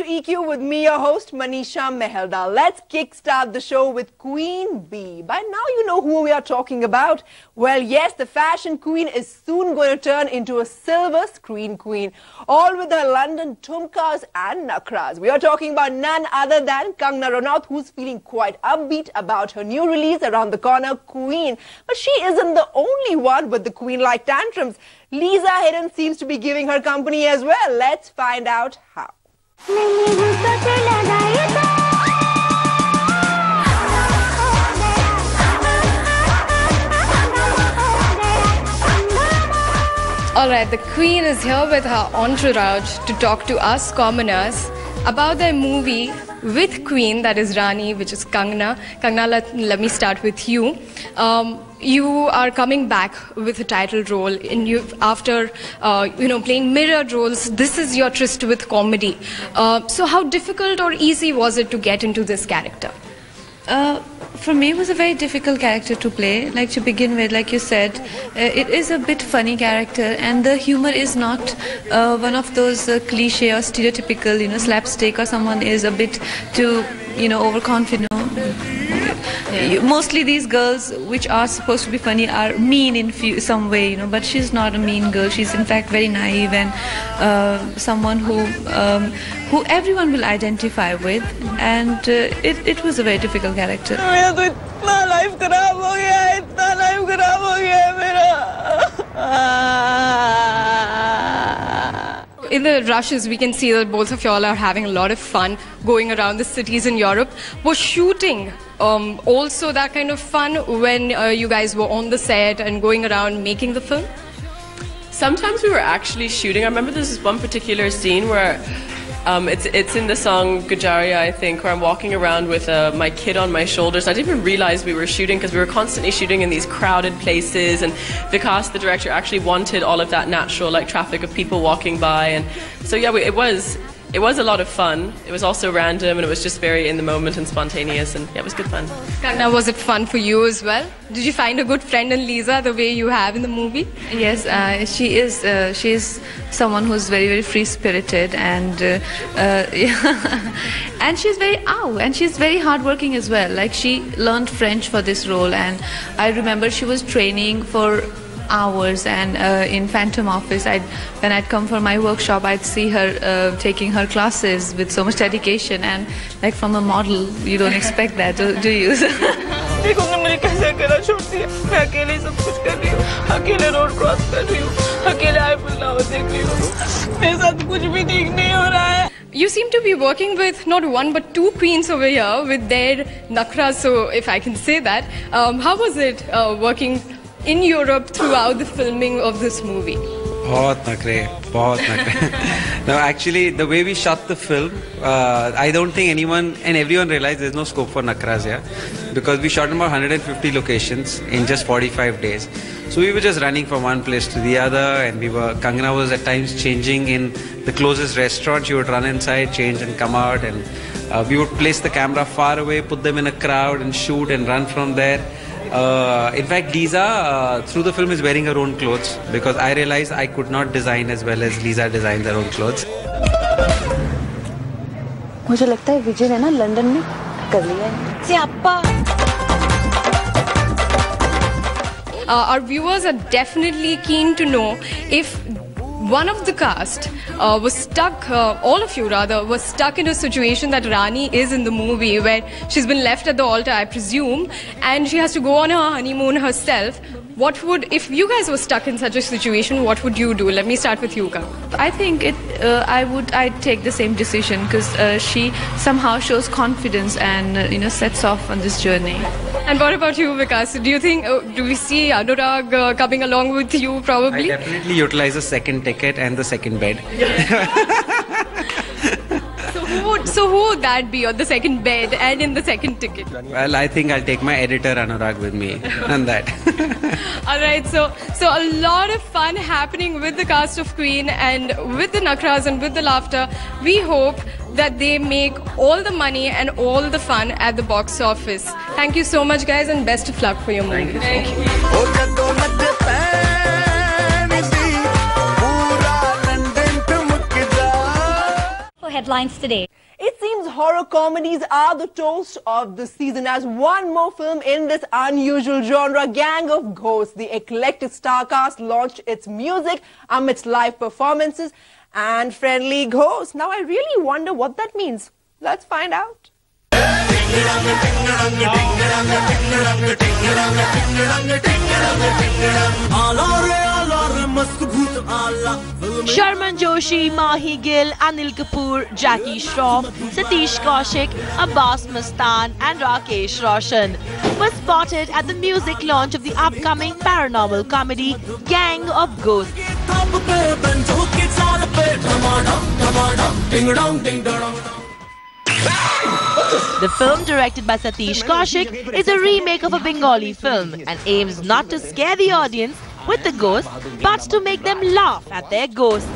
to EQ with me, your host, Manisha Mehelda. Let's kickstart the show with Queen Bee. By now you know who we are talking about. Well, yes, the fashion queen is soon going to turn into a silver screen queen. All with her London tumkas and nakras. We are talking about none other than Kangana Ranaut, who's feeling quite upbeat about her new release around the corner, Queen. But she isn't the only one with the queen-like tantrums. Lisa Hayden seems to be giving her company as well. Let's find out how. Alright, the Queen is here with her entourage to talk to us commoners about their movie with Queen, that is Rani, which is Kangana. Kangana, let me start with you. You are coming back with a title role after playing mirrored roles. This is your tryst with comedy. So how difficult or easy was it to get into this character? For me, it was a very difficult character to play. Like, to begin with, like you said, it is a bit funny character, and the humor is not one of those cliche or stereotypical, slapstick, or someone is a bit too, overconfident. Mostly these girls which are supposed to be funny are mean in some way, but she's not a mean girl. She's in fact very naive and someone who everyone will identify with, and it was a very difficult character. In the rushes, we can see that both of y'all are having a lot of fun going around the cities in Europe. Was shooting also that kind of fun when you guys were on the set and going around making the film? Sometimes we were actually shooting. I remember there's this one particular scene where it's in the song Gujaria, I think, where I'm walking around with my kid on my shoulders. I didn't even realize we were shooting because we were constantly shooting in these crowded places, and Vikas, the director, actually wanted all of that natural traffic of people walking by, and so yeah, it was a lot of fun. It was also random, and it was just very in the moment and spontaneous, and yeah, it was good fun. Kangana, was it fun for you as well? Did you find a good friend in Lisa the way you have in the movie? Yes, she is someone who's very, very free-spirited, and and she's very and she's very hardworking as well. Like, she learned French for this role, and I remember she was training for hours, and in Phantom Office, when I'd come for my workshop, I'd see her taking her classes with so much dedication, and like, from a model you don't expect that, do you? You seem to be working with not one but two queens over here with their nakras, so if I can say that. How was it working in Europe throughout the filming of this movie? बहुत नखरे. No, actually, the way we shot the film, I don't think anyone and everyone realized there's no scope for nakras here, because we shot in about 150 locations in just 45 days. So we were just running from one place to the other, and Kangana was at times changing in the closest restaurant. She would run inside, change and come out, and we would place the camera far away, put them in a crowd and shoot and run from there. In fact, Lisa, through the film, is wearing her own clothes, because I realized I could not design as well as Lisa designed her own clothes. मुझे लगता है विजय ने ना London में कर लिया है। सियाप्पा। Our viewers are definitely keen to know if one of the cast was stuck, all of you rather, was stuck in a situation that Rani is in the movie, where she's been left at the altar, I presume, and she has to go on her honeymoon herself. If you guys were stuck in such a situation, what would you do? Let me start with you, Kang. I think I'd take the same decision, because she somehow shows confidence and sets off on this journey. And what about you, Vikas? Do you think, do we see Anurag coming along with you probably? I definitely utilize the second ticket and the second bed. So who would that be on the second bed and in the second ticket? Well, I think I'll take my editor Anurag with me and that. Alright, so a lot of fun happening with the cast of Queen and with the nakras and with the laughter. We hope that they make all the money and all the fun at the box office. Thank you so much, guys, and best of luck for your movie. Thank you. headlines today. It seems horror comedies are the toast of the season as one more film in this unusual genre, Gang of Ghosts. The eclectic star cast launched its music amidst live performances and friendly ghosts. Now I really wonder what that means. Let's find out. Sharman Joshi, Mahi Gill, Anil Kapoor, Jackie Shroff, Satish Kaushik, Abbas Mustan and Rakesh Roshan were spotted at the music launch of the upcoming paranormal comedy Gang of Ghosts. The film, directed by Satish Kaushik, is a remake of a Bengali film and aims not to scare the audience with the ghosts, but to make them laugh at their ghosts.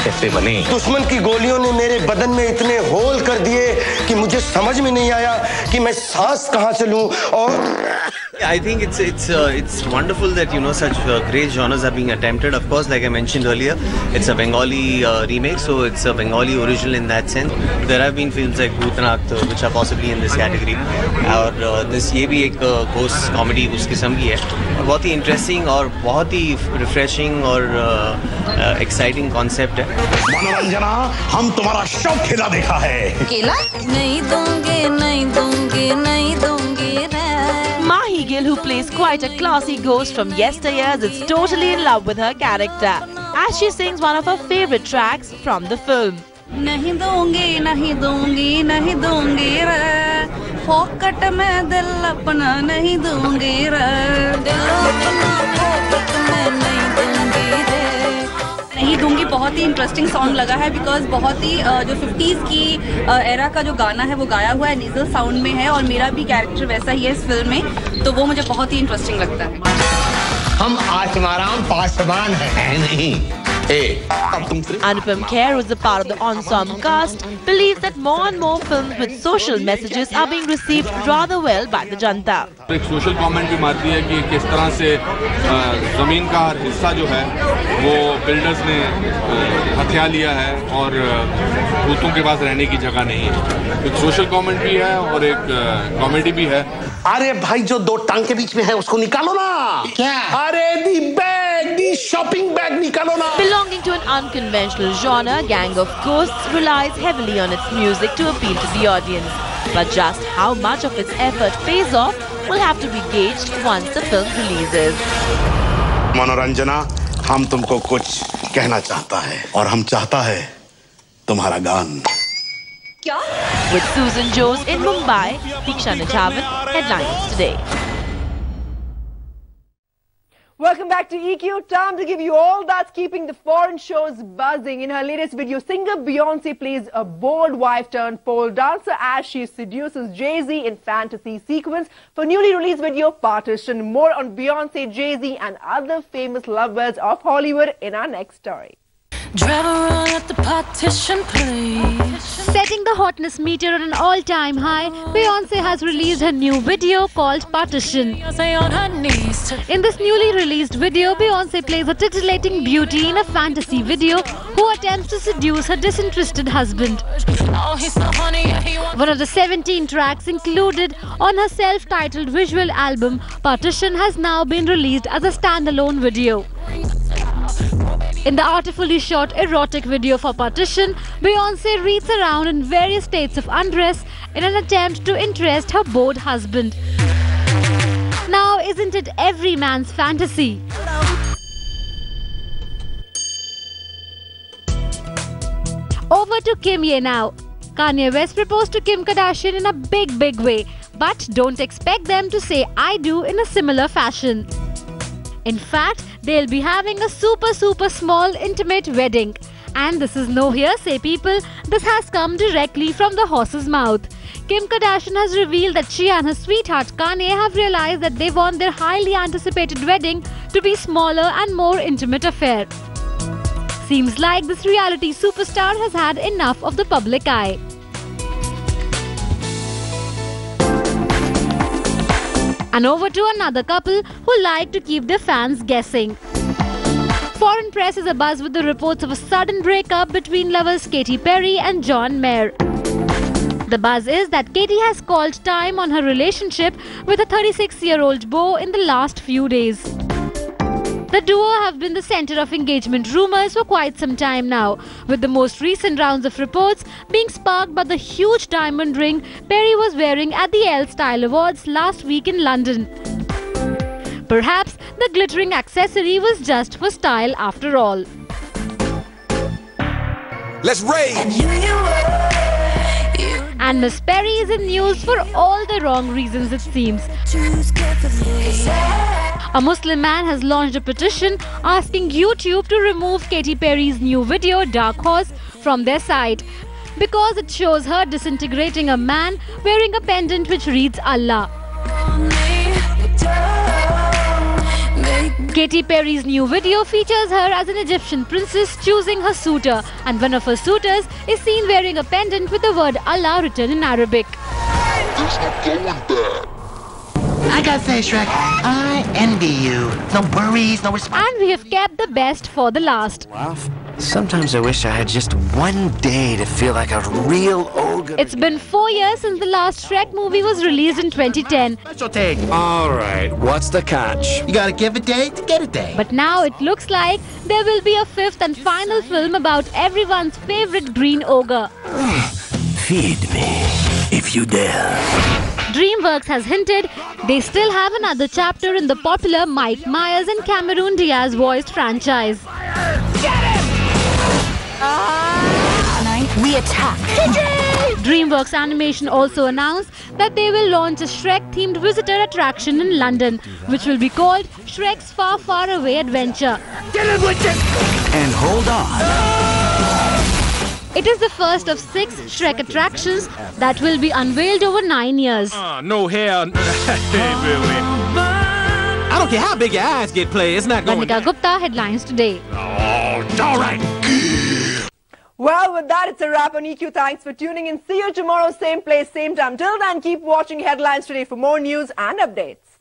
दुश्मन की गोलियों ने मेरे बदन में इतने whole कर दिए कि मुझे समझ में नहीं आया कि मैं सांस कहां से लूं और I think it's wonderful that such great genres are being attempted. Of course, like I mentioned earlier, it's a Bengali remake, so it's a Bengali original in that sense. There have been films like Bhootnath which are possibly in this category. और this ये भी एक ghost comedy उस किस्म की है. बहुत ही interesting और बहुत ही refreshing और exciting concept है. मनोरंजना, हम तुम्हारा शौक खिला देखा है. केला? नहीं दूंगे, नहीं दूंगे, नहीं दूंगे रे. Mahi Gill, who plays quite a classy ghost from yesteryears, is totally in love with her character as she sings one of her favorite tracks from the film. नहीं दूंगी, नहीं दूंगी, नहीं दूंगी रे. फोकट में दिल अपना नहीं दूंगी रे. दिल अपना फोकट में नहीं दूंगी रे. नहीं दूंगी बहुत ही इंटरेस्टिंग सॉन्ग लगा है बिकॉज बहुत ही जो 50s की एरा का जो गाना है वो गाया हुआ है नीजल साउंड में है और मेरा भी कैरेक्टर वैसा ही है इस फिल्म में, तो वो मुझे बहुत ही इंटरेस्टिंग लगता है. हम आसमाराम पासवान हैं नहीं. Anupam Kher, who is a part of the ensemble cast, believes that more and more films with social messages are being received rather well by the जनता. एक सोशल कमेंट भी मारती है कि किस तरह से जमीन का हर हिस्सा जो है वो बिल्डर्स ने हथिया लिया है और भूतों के पास रहने की जगह नहीं है. एक सोशल कमेंट भी है और एक कॉमेडी भी है. अरे भाई जो दो टांग के बीच में है उसको निकालो ना. क्या? अरे दी बैग, दी शॉपिंग बैग निकालो ना. Belonging to an unconventional genre, Gang of Ghosts relies heavily on its music to appeal to the audience. But just how much of its effort pays off will have to be gauged once the film releases. मनोरंजना, हम तुमको कुछ कहना चाहता है और हम चाहता है तुम्हारा गान. क्या? With Susan Jose in Mumbai, Diksha Nachavan, headlines today. Welcome back to EQ. Time to give you all that's keeping the foreign shows buzzing. In her latest video, singer Beyonce plays a bold wife turned pole dancer as she seduces Jay-Z in fantasy sequence for newly released video Partition. More on Beyonce, Jay-Z and other famous lovebirds of Hollywood in our next story. Drive around at the partition, please. Setting the hotness meter on an all-time high, Beyonce has released her new video called Partition. In this newly released video, Beyonce plays a titillating beauty in a fantasy video who attempts to seduce her disinterested husband. One of the 17 tracks included on her self-titled visual album, Partition, has now been released as a standalone video. In the artfully shot erotic video for Partition, Beyonce reads around in various states of undress in an attempt to interest her bored husband. Now, isn't it every man's fantasy? Over to Kim Ye now. Kanye West proposed to Kim Kardashian in a big way, but don't expect them to say I do in a similar fashion. In fact, they'll be having a super small intimate wedding. And this is no hearsay, people. This has come directly from the horse's mouth. Kim Kardashian has revealed that she and her sweetheart Kanye have realized that they want their highly anticipated wedding to be smaller and more intimate affair. Seems like this reality superstar has had enough of the public eye. And over to another couple who like to keep their fans guessing. Foreign press is abuzz with the reports of a sudden breakup between lovers Katy Perry and John Mayer. The buzz is that Katy has called time on her relationship with a 36-year-old beau in the last few days. The duo have been the center of engagement rumors for quite some time now, with the most recent rounds of reports being sparked by the huge diamond ring Perry was wearing at the Elle Style Awards last week in London. Perhaps the glittering accessory was just for style after all. Let's rage! And Miss Perry is in news for all the wrong reasons, it seems. A Muslim man has launched a petition asking YouTube to remove Katy Perry's new video Dark Horse from their site because it shows her disintegrating a man wearing a pendant which reads Allah. Katy Perry's new video features her as an Egyptian princess choosing her suitor, and one of her suitors is seen wearing a pendant with the word Allah written in Arabic. I gotta say, Shrek, I envy you. No worries, no responsibility. And we have kept the best for the last. Sometimes I wish I had just one day to feel like a real ogre. It's been 4 years since the last Shrek movie was released in 2010. Special take. All right, what's the catch? You gotta give a day to get a day. But now it looks like there will be a fifth and final film about everyone's favorite green ogre. Feed me, if you dare. DreamWorks has hinted they still have another chapter in the popular Mike Myers and Cameron Diaz voiced franchise. Tonight we attack. DreamWorks Animation also announced that they will launch a Shrek-themed visitor attraction in London, which will be called Shrek's Far, Far Away Adventure. And hold on. It is the first of 6 Shrek attractions that will be unveiled over 9 years. No hair. I don't care how big your eyes get played, it's not going. Vanika Gupta, headlines today. Oh, all right. Well, with that, it's a wrap on EQ. Thanks for tuning in. See you tomorrow, same place, same time. Till then, keep watching Headlines Today for more news and updates.